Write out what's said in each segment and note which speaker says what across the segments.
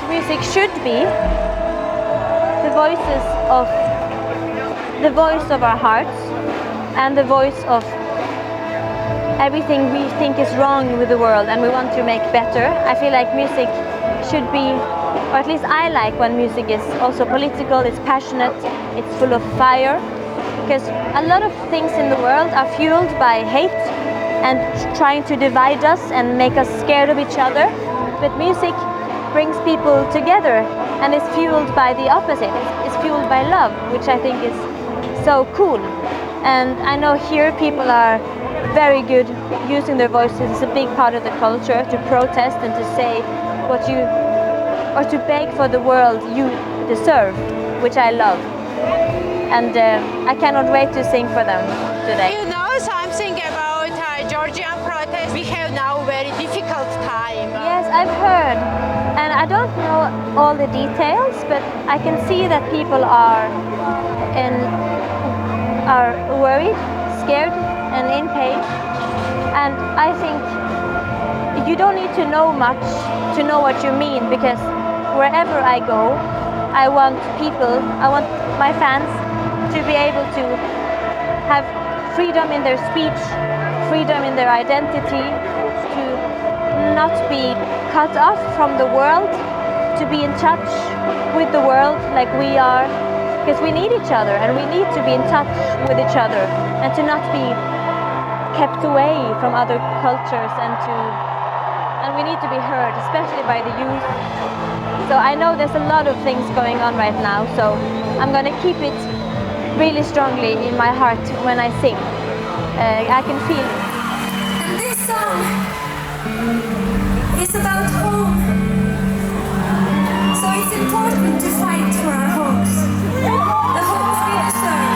Speaker 1: music should be the voice of our hearts and the voice of everything we think is wrong with the world and we want to make better. I feel like music should be, or at least I like when music is also political, it's passionate, it's full of fire, because a lot of things in the world are fueled by hate and trying to divide us and make us scared of each other. But music brings people together and is fueled by the opposite. It's fueled by love, which I think is so cool. And I know here people are very good using their voices. It's a big part of the culture to protest and to say what you, or to beg for the world you deserve, which I love. And I cannot wait to sing for them today.
Speaker 2: You know something about Georgian protest? We have now very difficult time.
Speaker 1: Yes, I've heard. And I don't know all the details, but I can see that people are worried, scared, and in pain. And I think you don't need to know much to know what you mean, because wherever I go, I want my fans to be able to have freedom in their speech, freedom in their identity, to not be cut off from the world, to be in touch with the world like we are, because we need each other and we need to be in touch with each other, and to not be kept away from other cultures, and we need to be heard, especially by the youth. So I know there's a lot of things going on right now, so I'm going to keep it really strongly in my heart when I sing. I can feel it.
Speaker 3: And this song is about home. So it's important to fight for our homes. The homes we deserve.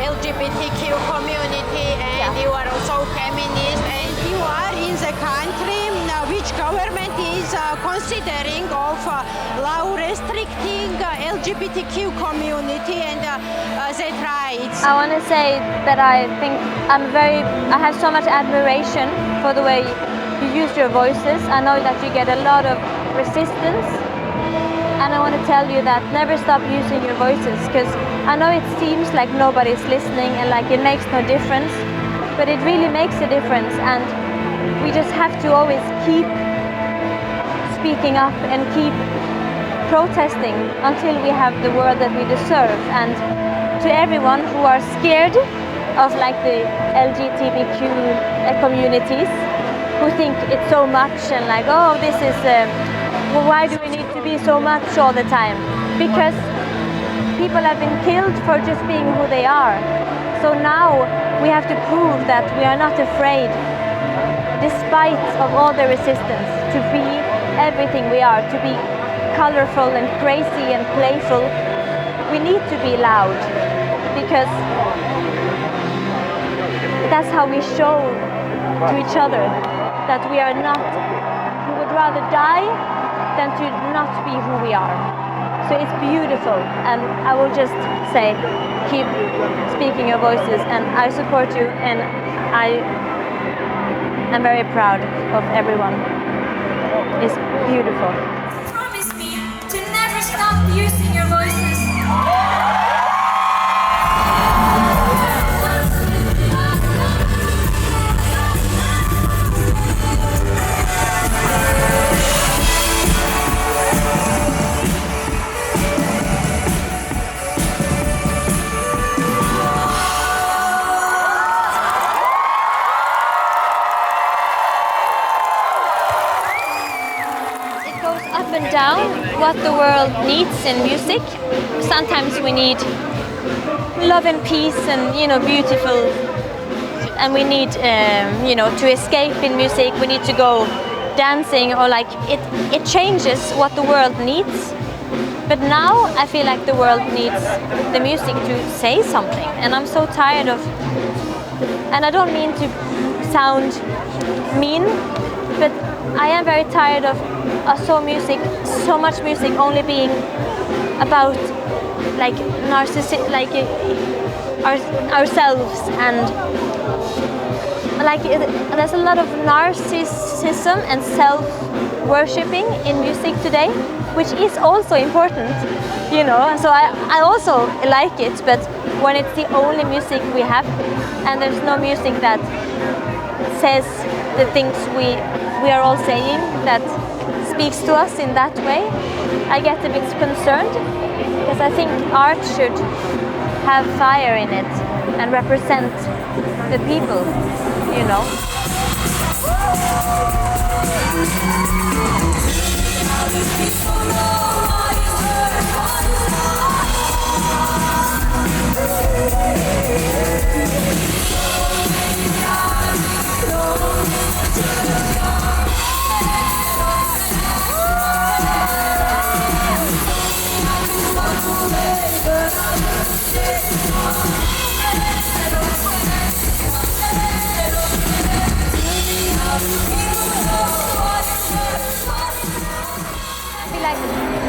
Speaker 2: LGBTQ community, and you are also feminist, and you are in the country which government is considering of law restricting LGBTQ community and their rights.
Speaker 1: I want to say that I think I have so much admiration for the way you use your voices. I know that you get a lot of resistance. And I want to tell you that never stop using your voices, because I know it seems like nobody's listening and like it makes no difference, but it really makes a difference, and we just have to always keep speaking up and keep protesting until we have the world that we deserve. And to everyone who are scared of like the LGBTQ communities, who think it's so much and like, oh, this is well, why do we need to be so much all the time? Because people have been killed for just being who they are. So now we have to prove that we are not afraid, despite of all the resistance, to be everything we are, to be colorful and crazy and playful. We need to be loud, because that's how we show to each other that we are not, we would rather die than to not be who we are. So it's beautiful, and I will just say, keep speaking your voices, and I support you, and I am very proud of everyone. It's beautiful.
Speaker 3: Promise me to never stop using your voices.
Speaker 1: And down what the world needs in music. Sometimes we need love and peace and beautiful, and we need to escape in music. We need to go dancing, or like it changes what the world needs. But now I feel like the world needs the music to say something, and I'm so tired of, and I don't mean to sound mean, but I am very tired of so much music only being about like ourselves, and like there's a lot of narcissism and self-worshipping in music today, which is also important, you know. So I also like it, but when it's the only music we have, and there's no music that says the things we are all saying, that speaks to us in that way, I get a bit concerned, because I think art should have fire in it and represent the people, you know. Like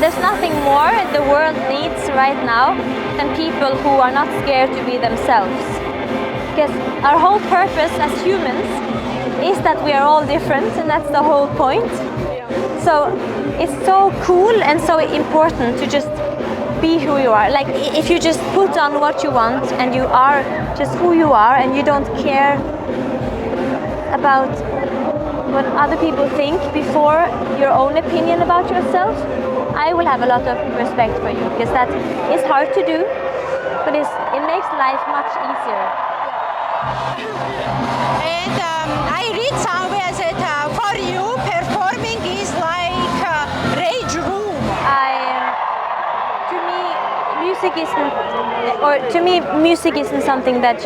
Speaker 1: there's nothing more the world needs right now than people who are not scared to be themselves. Because our whole purpose as humans is that we are all different, and that's the whole point. So it's so cool and so important to just be who you are. Like if you just put on what you want and you are just who you are, and you don't care about what other people think before your own opinion about yourself, I will have a lot of respect for you, because that is hard to do, but it makes life much easier.
Speaker 2: And I read somewhere that for you, performing is like rage room.
Speaker 1: Music isn't something that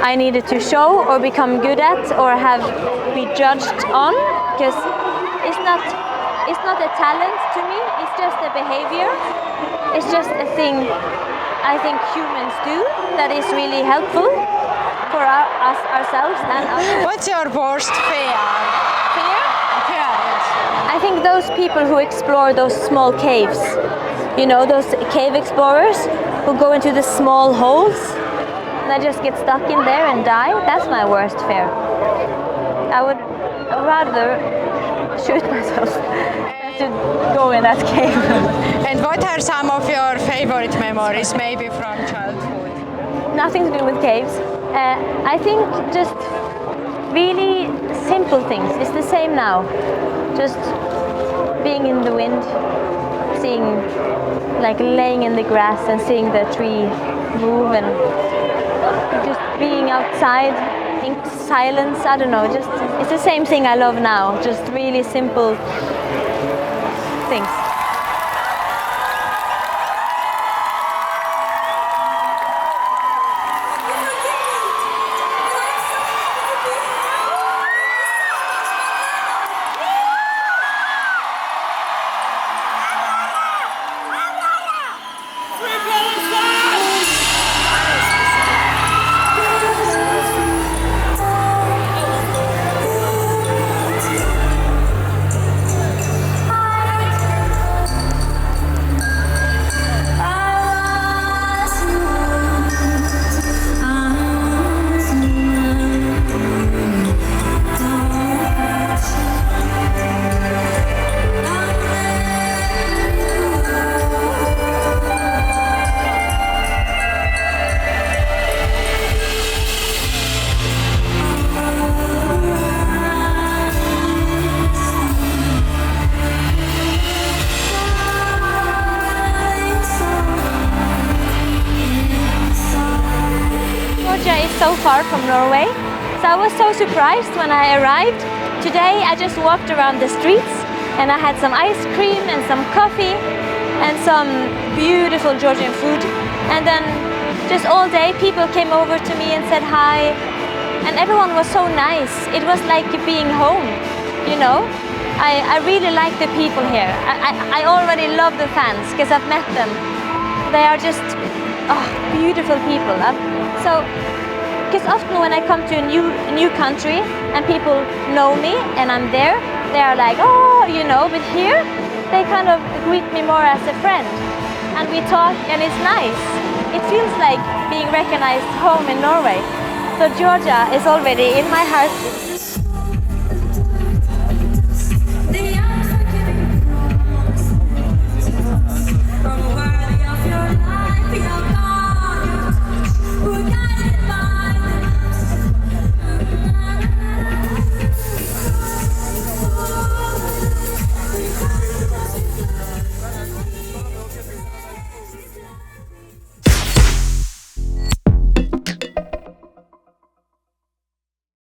Speaker 1: I needed to show or become good at or have be judged on, because it's not a talent to me. It's just a behavior. It's just a thing I think humans do that is really helpful for us ourselves and others.
Speaker 2: What's your worst fear?
Speaker 1: Fear?
Speaker 2: Fear, yes.
Speaker 1: I think those people who explore those small caves, you know, those cave explorers who go into the small holes and they just get stuck in there and die, that's my worst fear. I would rather shoot myself than to go in that cave.
Speaker 2: And what are some of your favorite memories, maybe from childhood?
Speaker 1: Nothing to do with caves. I think just really simple things. It's the same now. Just being in the wind, seeing, like laying in the grass and seeing the tree move, and just being outside in silence. I don't know, just it's the same thing I love now. Just really simple things. So far from Norway, so I was so surprised when I arrived. Today I just walked around the streets and I had some ice cream and some coffee and some beautiful Georgian food, and then just all day people came over to me and said hi, and everyone was so nice. It was like being home. you know. I really like the people here. I already love the fans because I've met them. They are just beautiful people. Because often when I come to a new country and people know me and I'm there, they are like, oh, you know, but here they kind of greet me more as a friend. And we talk and it's nice. It feels like being recognized home in Norway. So Georgia is already in my heart.